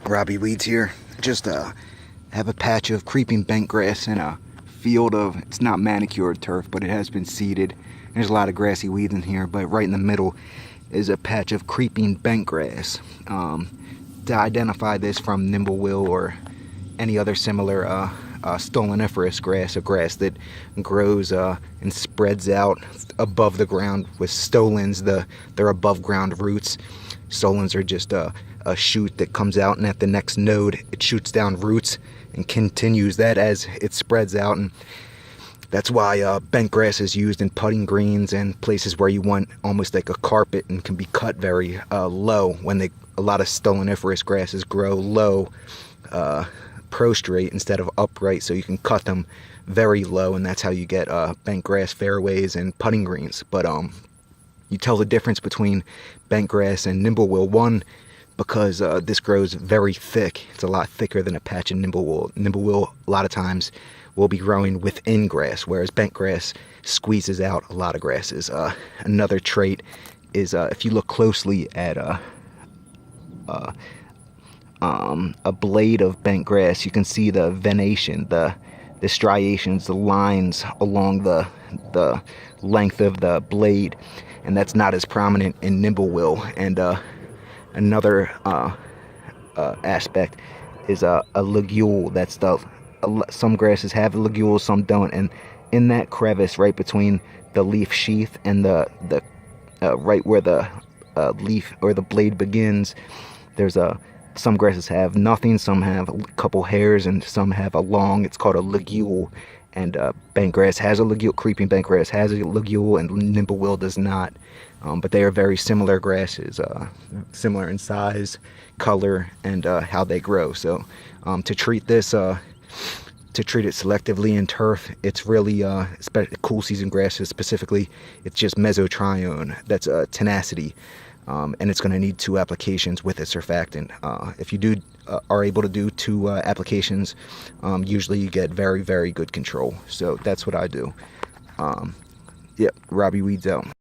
Robbie Weeds here. Just have a patch of creeping bentgrass in a field of, it's not manicured turf, but it has been seeded. There's a lot of grassy weeds in here, but right in the middle is a patch of creeping bentgrass. To identify this from nimblewill or any other similar stoloniferous grass, a grass that grows and spreads out above the ground with stolons, they're above ground roots. Stolons are just a shoot that comes out, and at the next node it shoots down roots and continues that as it spreads out. And that's why bentgrass is used in putting greens and places where you want almost like a carpet and can be cut very low. When a lot of stoloniferous grasses grow low, prostrate instead of upright, so you can cut them very low, and that's how you get bentgrass fairways and putting greens. But you tell the difference between bentgrass and nimblewill, one, because this grows very thick. It's a lot thicker than a patch of nimblewill. Nimblewill a lot of times will be growing within grass, whereas bentgrass squeezes out a lot of grasses. Another trait is if you look closely at a blade of bentgrass, you can see the venation, the striations, the lines along the length of the blade, and that's not as prominent in nimblewill. And another aspect is a ligule. That's some grasses have ligules, some don't, and in that crevice right between the leaf sheath and the right where the leaf or the blade begins, there's some grasses have nothing, some have a couple hairs, and some have a long, it's called a ligule. And bentgrass has a ligule, creeping bentgrass has a ligule, and nimblewill does not. But they are very similar grasses, similar in size, color, and how they grow. So to treat this, to treat it selectively in turf, it's really, cool season grasses specifically, it's just mesotrione, that's tenacity. And it's going to need 2 applications with a surfactant. If you are able to do 2 applications, usually you get very, very good control. So that's what I do. Yep, Robbie Weeds out.